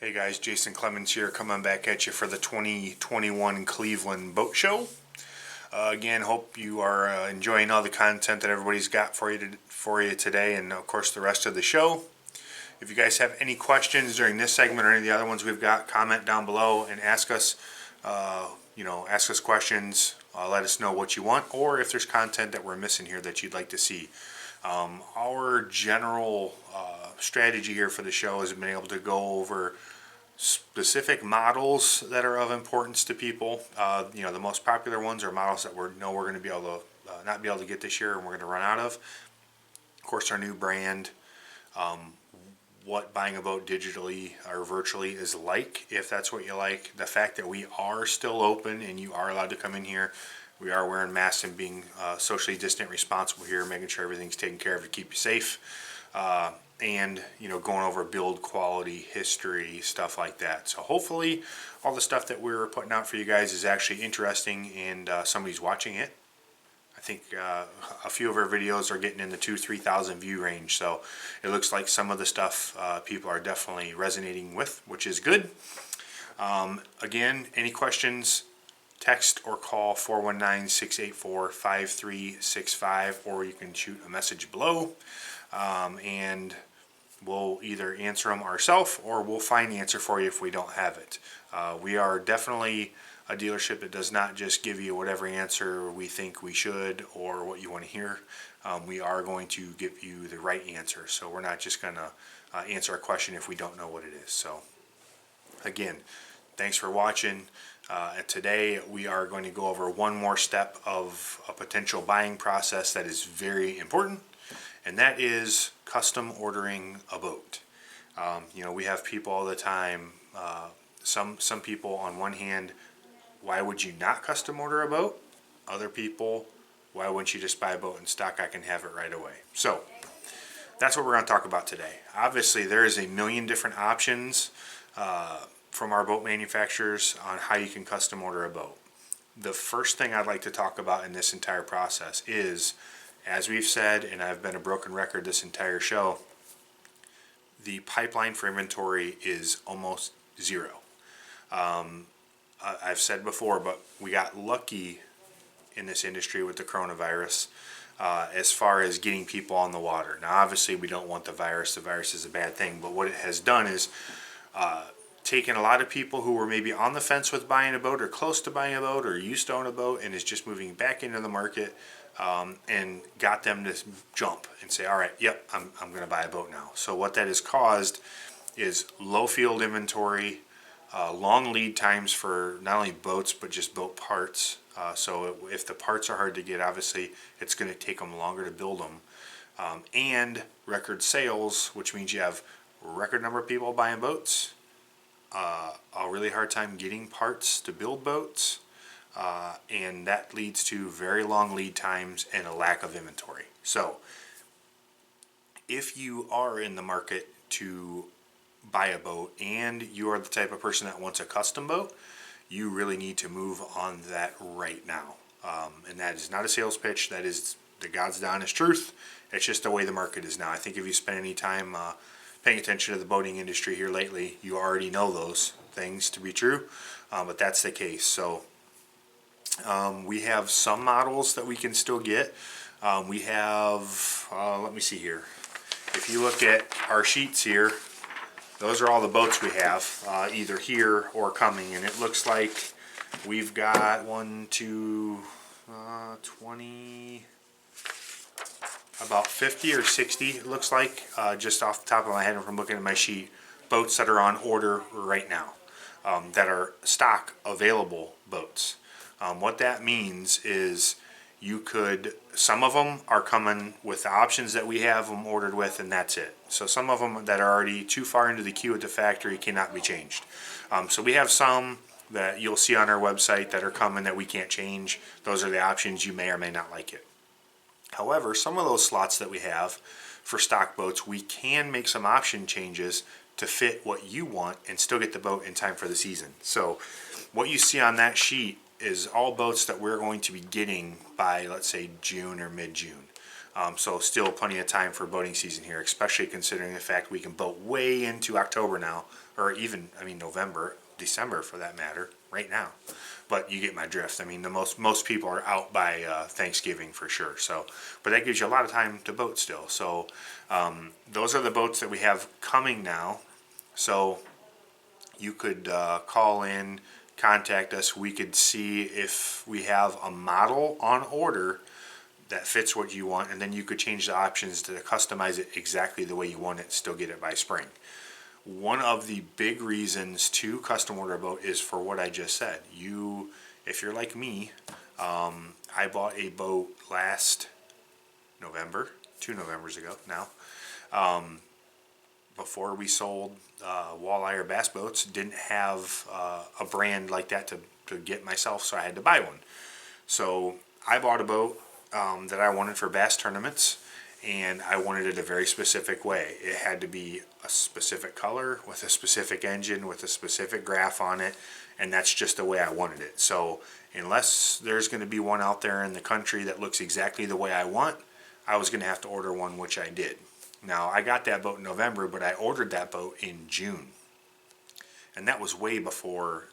Hey guys, Jason Clemons here, coming back at you for the 2021 Cleveland Boat Show. Again, hope you are enjoying all the content that everybody's got for you today, and of course the rest of the show. If you guys have any questions during this segment or any of the other ones we've got, comment down below and ask us. Ask us questions. Let us know what you want, or if there's content that we're missing here that you'd like to see. Our general strategy here for the show has been able to go over specific models that are of importance to people. The most popular ones are models that we're going to be able to not be able to get this year, and we're going to run out of. Of course, our new brand, what buying a boat digitally or virtually is like, if that's what you like. The fact that we are still open and you are allowed to come in here. We are wearing masks and being socially distant, responsible here, making sure everything's taken care of to keep you safe. And going over build quality, history, stuff like that. So hopefully all the stuff that we're putting out for you guys is actually interesting and somebody's watching it. I think a few of our videos are getting in the 2,000-3,000 view range, so it looks like some of the stuff people are definitely resonating with, which is good. Again, any questions, text or call 419-684-5365, or you can shoot a message below, and we'll either answer them ourselves or we'll find the answer for you if we don't have it. We are definitely a dealership that does not just give you whatever answer we think we should or what you want to hear. We are going to give you the right answer, so we're not just going to answer a question if we don't know what it is. So again, thanks for watching. Today we are going to go over one more step of a potential buying process that is very important, and that is custom ordering a boat. We have people all the time. Some people, on one hand, why would you not custom order a boat? Other people, why wouldn't you just buy a boat in stock? I can have it right away. So that's what we're going to talk about today. Obviously, there is a million different options from our boat manufacturers on how you can custom order a boat. The first thing I'd like to talk about in this entire process is, as we've said, and I've been a broken record this entire show, the pipeline for inventory is almost zero. I've said before, but we got lucky in this industry with the coronavirus as far as getting people on the water. Now, obviously, we don't want the virus. The virus is a bad thing, but what it has done is taken a lot of people who were maybe on the fence with buying a boat or close to buying a boat or used to own a boat and is just moving back into the market, and got them to jump and say, all right, yep, I'm going to buy a boat now. So what that has caused is low field inventory, long lead times for not only boats but just boat parts. So if the parts are hard to get, obviously it's going to take them longer to build them. And record sales, which means you have a record number of people buying boats, a really hard time getting parts to build boats, and that leads to very long lead times and a lack of inventory. So if you are in the market to buy a boat and you are the type of person that wants a custom boat, you really need to move on that right now. And that is not a sales pitch. That is the God's honest truth. It's just the way the market is now. I think if you spend any time paying attention to the boating industry here lately, you already know those things to be true, but that's the case. So we have some models that we can still get. We have, let me see here. If you look at our sheets here, those are all the boats we have, either here or coming, and it looks like we've got 20, about 50 or 60, it looks like, just off the top of my head from looking at my sheet, boats that are on order right now, that are stock available boats. What that means is some of them are coming with the options that we have them ordered with, and that's it. So some of them that are already too far into the queue at the factory cannot be changed. So we have some that you'll see on our website that are coming that we can't change. Those are the options. You may or may not like it. However, some of those slots that we have for stock boats, we can make some option changes to fit what you want and still get the boat in time for the season. So what you see on that sheet is all boats that we're going to be getting by, let's say, June or mid-June. So still plenty of time for boating season here, especially considering the fact we can boat way into October now, or even, I mean, November, December for that matter, right now. But you get my drift. I mean, the most people are out by Thanksgiving for sure. So, but that gives you a lot of time to boat still. So those are the boats that we have coming now. So you could call in, contact us. We could see if we have a model on order that fits what you want, and then you could change the options to customize it exactly the way you want it, still get it by spring. One of the big reasons to custom order a boat is for what I just said. If you're like me, I bought a boat last November, 2 Novembers ago now, before we sold walleye or bass boats. Didn't have a brand like that to get myself, so I had to buy one. So I bought a boat that I wanted for bass tournaments, and I wanted it a very specific way. It had to be a specific color with a specific engine with a specific graph on it, and that's just the way I wanted it. So unless there's going to be one out there in the country that looks exactly the way I want, I was going to have to order one, which I did. Now, I got that boat in November, but I ordered that boat in June, and that was way before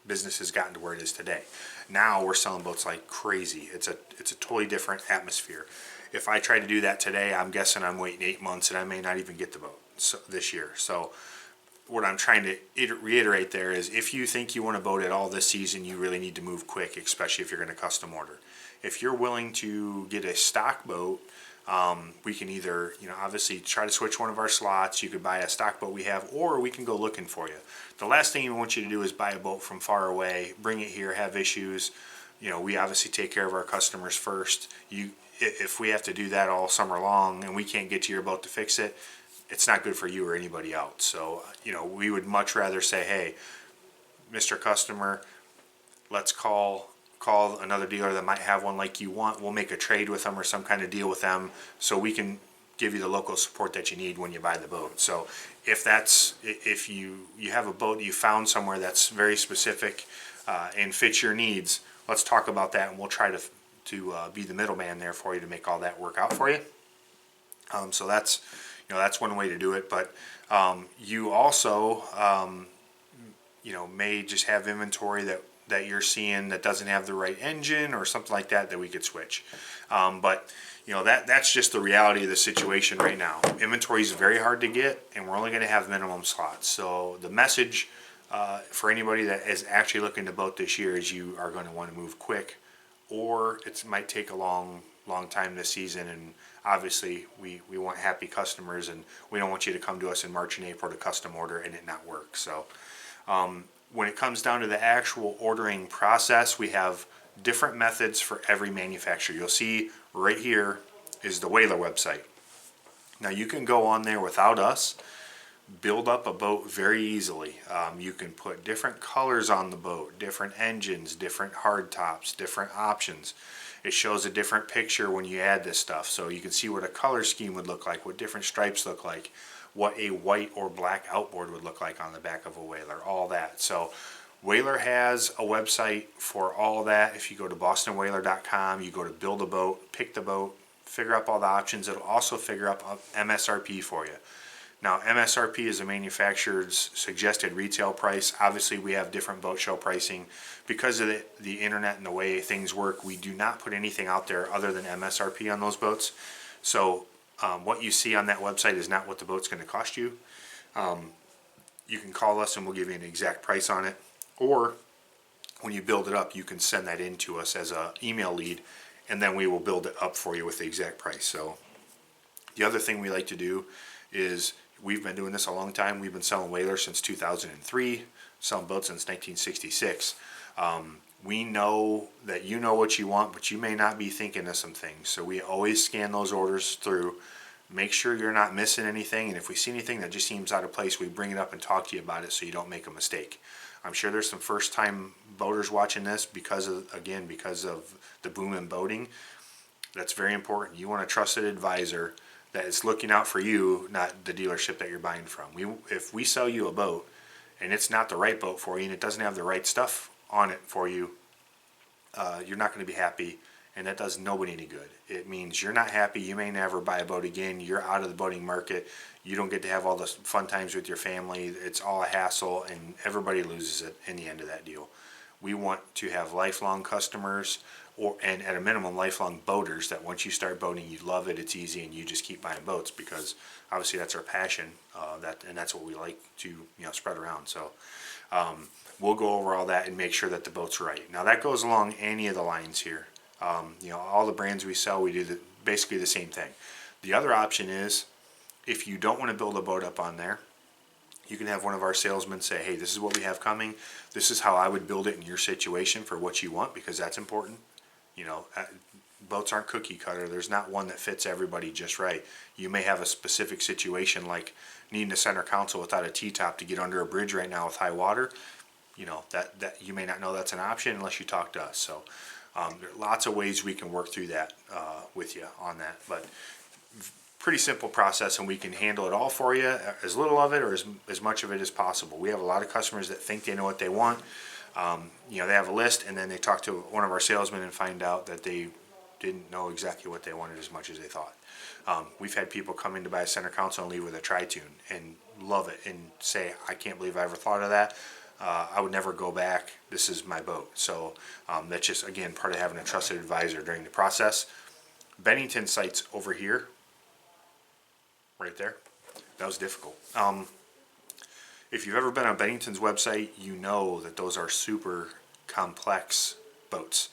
business has gotten to where it is today. Now we're selling boats like crazy. It's a totally different atmosphere. If I try to do that today, I'm guessing I'm waiting 8 months and I may not even get the boat this year. So what I'm trying to reiterate there is, if you think you want to boat at all this season, you really need to move quick, especially if you're going to custom order. If you're willing to get a stock boat, we can either, obviously try to switch one of our slots. You could buy a stock boat we have, or we can go looking for you. The last thing we want you to do is buy a boat from far away, bring it here, have issues. We obviously take care of our customers first. If we have to do that all summer long and we can't get to your boat to fix it, it's not good for you or anybody else. So, we would much rather say, hey, Mr. Customer, let's call another dealer that might have one like you want. We'll make a trade with them or some kind of deal with them, so we can give you the local support that you need when you buy the boat. So if you have a boat you found somewhere that's very specific and fits your needs, let's talk about that, and we'll try to be the middleman there for you to make all that work out for you. So that's one way to do it. But you also may just have inventory that you're seeing that doesn't have the right engine or something like that we could switch. But that's just the reality of the situation right now. Inventory is very hard to get, and we're only going to have minimum slots. So the message for anybody that is actually looking to boat this year is you are going to want to move quick, or it might take a long time this season. And obviously we want happy customers, and we don't want you to come to us in March and April to custom order and it not work. So when it comes down to the actual ordering process, we have different methods for every manufacturer. You'll see right here is the Whaler website. Now you can go on there without us, build up a boat very easily. You can put different colors on the boat, different engines, different hard tops, different options. It shows a different picture when you add this stuff, so you can see what a color scheme would look like, what different stripes look like, what a white or black outboard would look like on the back of a Whaler, all that. So Whaler has a website for all that. If you go to bostonwhaler.com, you go to build a boat, pick the boat, figure out all the options. It'll also figure out MSRP for you. Now, MSRP is a manufacturer's suggested retail price. Obviously, we have different boat show pricing. Because of the internet and the way things work, we do not put anything out there other than MSRP on those boats. So what you see on that website is not what the boat's going to cost you. You can call us and we'll give you an exact price on it. Or when you build it up, you can send that in to us as an email lead, and then we will build it up for you with the exact price. So the other thing we like to do is, we've been doing this a long time. We've been selling Whalers since 2003, selling boats since 1966. We know that you know what you want, but you may not be thinking of some things. So we always scan those orders through, make sure you're not missing anything. And if we see anything that just seems out of place, we bring it up and talk to you about it so you don't make a mistake. I'm sure there's some first-time boaters watching this because of the boom in boating. That's very important. You want a trusted advisor that is looking out for you, not the dealership that you're buying from. If we sell you a boat and it's not the right boat for you and it doesn't have the right stuff on it for you, you're not going to be happy, and that does nobody any good. It means you're not happy. You may never buy a boat again. You're out of the boating market. You don't get to have all the fun times with your family. It's all a hassle, and everybody loses it in the end of that deal. We want to have lifelong customers, and at a minimum, lifelong boaters that once you start boating, you love it, it's easy, and you just keep buying boats, because obviously that's our passion, and that's what we like to spread around. So we'll go over all that and make sure that the boat's right. Now that goes along any of the lines here. All the brands we sell, we do basically the same thing. The other option is, if you don't want to build a boat up on there, you can have one of our salesmen say, hey, this is what we have coming. This is how I would build it in your situation for what you want, because that's important. Boats aren't cookie cutter. There's not one that fits everybody just right. You may have a specific situation like needing a center console without a T-top to get under a bridge right now with high water. That you may not know that's an option unless you talk to us. So there are lots of ways we can work through that with you on that. But pretty simple process, and we can handle it all for you, as little of it or as much of it as possible. We have a lot of customers that think they know what they want. They have a list, and then they talk to one of our salesmen and find out that they didn't know exactly what they wanted as much as they thought. We've had people come in to buy a center console and leave with a tri-tune and love it and say, I can't believe I ever thought of that. I would never go back. This is my boat. So that's just, again, part of having a trusted advisor during the process. Bennington site's over here, right there. That was difficult. If you've ever been on Bennington's website, you know that those are super complex boats.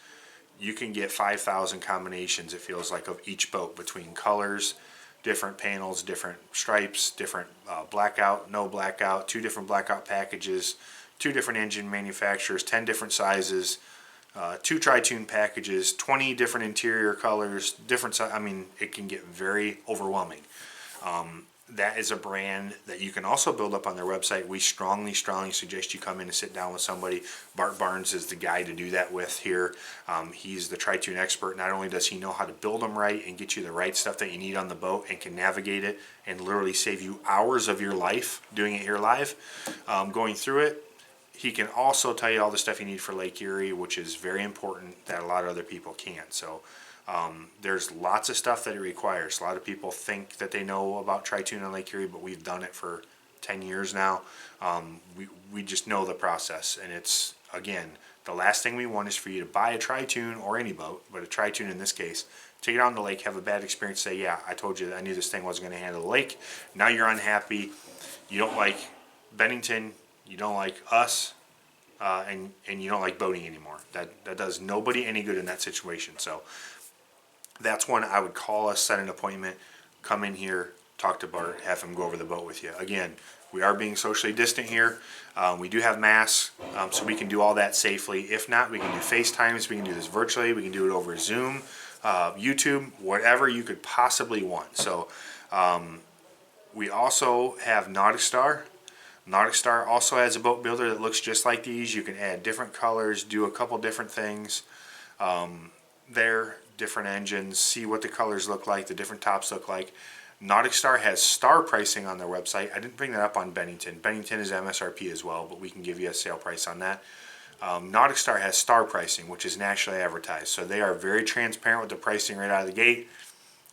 You can get 5,000 combinations, it feels like, of each boat, between colors, different panels, different stripes, different blackout, no blackout, 2 different blackout packages, 2 different engine manufacturers, 10 different sizes, 2 tri-tune packages, 20 different interior colors, different. I mean, it can get very overwhelming. That is a brand that you can also build up on their website. We strongly suggest you come in and sit down with somebody. Bart Barnes is the guy to do that with here. He's the tri-tune expert. Not only does he know how to build them right and get you the right stuff that you need on the boat, and can navigate it and literally save you hours of your life doing it here live, going through it. He can also tell you all the stuff you need for Lake Erie, which is very important that a lot of other people can't. So there's lots of stuff that it requires. A lot of people think that they know about tri-tune on Lake Erie, but we've done it for 10 years now. We just know the process, and it's, again, the last thing we want is for you to buy a tri-tune, or any boat, but a tri-tune in this case, take it out on the lake, have a bad experience, say, yeah, I told you, I knew this thing wasn't going to handle the lake. Now you're unhappy. You don't like Bennington. You don't like us. And you don't like boating anymore. That does nobody any good in that situation. So that's one I would call us, set an appointment, come in here, talk to Bart, have him go over the boat with you. Again, we are being socially distant here. We do have masks, so we can do all that safely. If not, we can do FaceTimes. We can do this virtually. We can do it over Zoom, YouTube, whatever you could possibly want. So we also have Nautic Star. Nautic Star also has a boat builder that looks just like these. You can add different colors, do a couple different things there, different engines, see what the colors look like, the different tops look like. Nautic Star has star pricing on their website. I didn't bring that up on Bennington. Bennington is MSRP as well, but we can give you a sale price on that. Nautic Star has star pricing, which is nationally advertised. So they are very transparent with the pricing right out of the gate.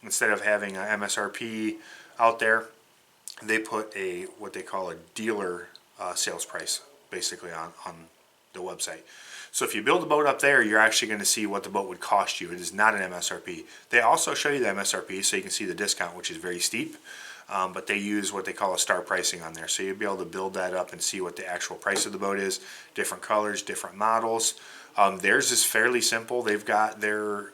Instead of having a MSRP out there, they put what they call a dealer sales price basically on the website. So if you build a boat up there, you're actually going to see what the boat would cost you. It is not an MSRP. They also show you the MSRP so you can see the discount, which is very steep. But they use what they call a star pricing on there. So you'll be able to build that up and see what the actual price of the boat is. Different colors, different models. Theirs is fairly simple. They've got their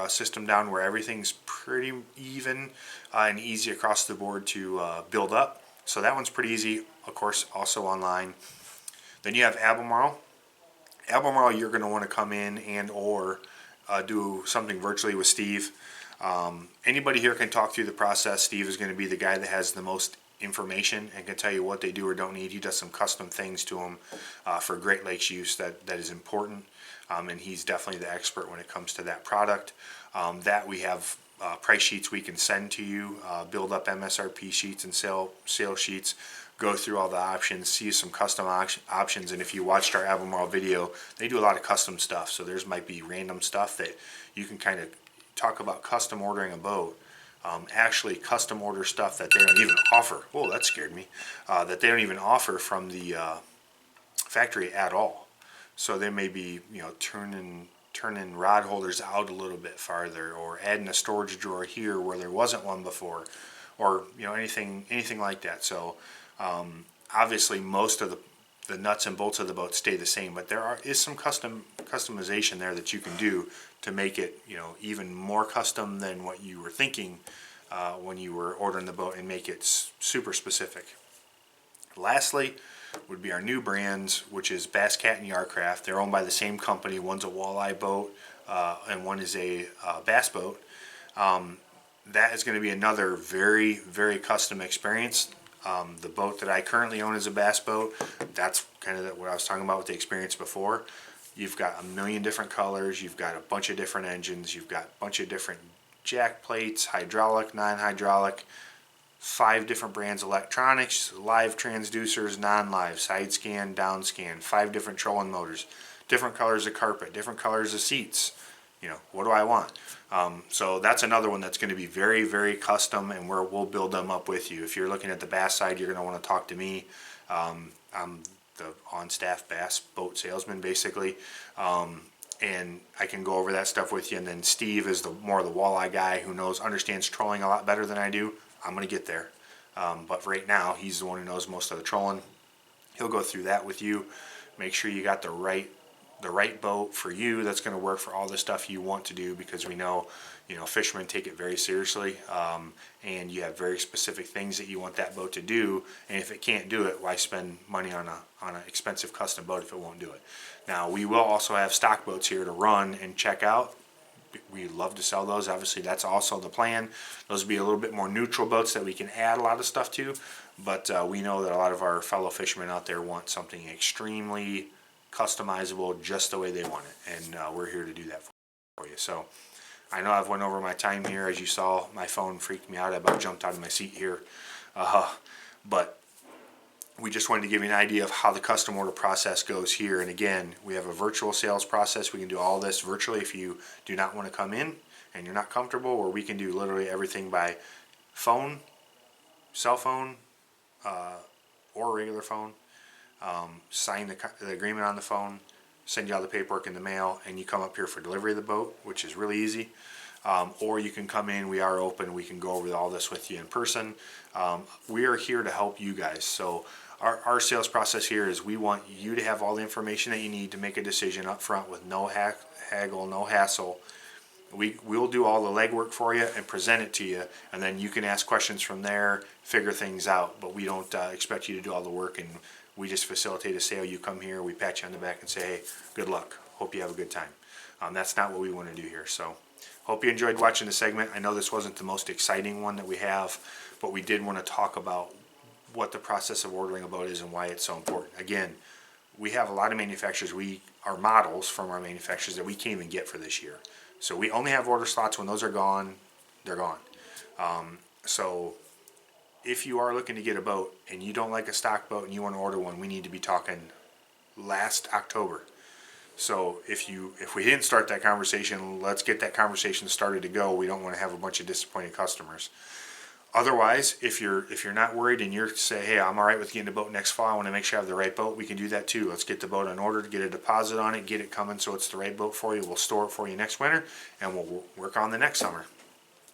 system down where everything's pretty even and easy across the board to build up. So that one's pretty easy. Of course, also online. Then you have Albemarle. Albemarle, you're going to want to come in and or do something virtually with Steve. Anybody here can talk through the process. Steve is going to be the guy that has the most information and can tell you what they do or don't need. He does some custom things to them for Great Lakes use that is important, and he's definitely the expert when it comes to that product. That we have price sheets we can send to you, build up MSRP sheets and sale sheets. go through all the options, see some custom options. And if you watched our Albemarle video, they do a lot of custom stuff. So there's might be random stuff that you can kind of talk about custom ordering a boat. Actually custom order stuff that they don't even offer. Oh, that scared me. That they don't even offer from the factory at all. So they may be, turning rod holders out a little bit farther, or adding a storage drawer here where there wasn't one before, or anything like that. So obviously most of the nuts and bolts of the boat stay the same, but there is some customization there that you can do to make it even more custom than what you were thinking when you were ordering the boat, and make it super specific. Lastly would be our new brands, which is Bass Cat and Yarcraft. They're owned by the same company. One's a walleye boat and one is a bass boat. That is going to be another very, very custom experience. The boat that I currently own is a bass boat. That's kind of what I was talking about with the experience before. You've got a million different colors. You've got a bunch of different engines. You've got a bunch of different jack plates, hydraulic, non-hydraulic, 5 different brands of electronics, live transducers, non-live, side scan, down scan, 5 different trolling motors, different colors of carpet, different colors of seats. What do I want? So that's another one that's going to be very, very custom, and we'll build them up with you. If you're looking at the bass side, you're going to want to talk to me. I'm the on-staff bass boat salesman, basically, and I can go over that stuff with you. And then Steve is more of the walleye guy who understands trolling a lot better than I do. I'm going to get there, but right now he's the one who knows most of the trolling. He'll go through that with you, make sure you got the right boat for you that's going to work for all the stuff you want to do, because we know fishermen take it very seriously, and you have very specific things that you want that boat to do, and if it can't do it, why spend money on an expensive custom boat if it won't do it? Now, we will also have stock boats here to run and check out. We love to sell those. Obviously, that's also the plan. Those will be a little bit more neutral boats that we can add a lot of stuff to, but we know that a lot of our fellow fishermen out there want something extremely customizable just the way they want it, and we're here to do that for you. So I know I've went over my time here. As you saw, my phone freaked me out. I about jumped out of my seat here, but we just wanted to give you an idea of how the custom order process goes here. And again, we have a virtual sales process. We can do all this virtually if you do not want to come in and you're not comfortable, or we can do literally everything by phone, cell phone, or regular phone. Sign the agreement on the phone, send you all the paperwork in the mail, and you come up here for delivery of the boat, which is really easy. Or you can come in. We are open. We can go over all this with you in person. We are here to help you guys. So our sales process here is we want you to have all the information that you need to make a decision up front with no haggle, no hassle. We'll do all the legwork for you and present it to you, and then you can ask questions from there, figure things out. But we don't expect you to do all the work, and we just facilitate a sale. You come here, we pat you on the back and say, hey, good luck. Hope you have a good time. That's not what we want to do here. So hope you enjoyed watching the segment. I know this wasn't the most exciting one that we have, but we did want to talk about what the process of ordering a boat is and why it's so important. Again, we have a lot of manufacturers. Our models from our manufacturers that we can't even get for this year. So we only have order slots. When those are gone, they're gone. So if you are looking to get a boat and you don't like a stock boat and you want to order one, we need to be talking last October. So if we didn't start that conversation, let's get that conversation started to go. We don't want to have a bunch of disappointed customers. Otherwise, if you're not worried and you're say, hey, I'm all right with getting a boat next fall, I want to make sure I have the right boat, we can do that too. Let's get the boat on order, get a deposit on it, get it coming so it's the right boat for you. We'll store it for you next winter, and we'll work on the next summer.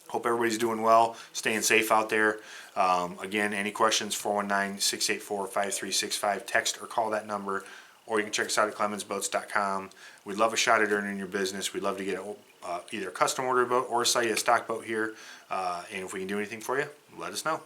Hope everybody's doing well, staying safe out there. Again, any questions, 419-684-5365. Text or call that number, or you can check us out at clemonsboats.com. We'd love a shot at earning your business. We'd love to get either a custom order boat or sell you a stock boat here. And if we can do anything for you, let us know.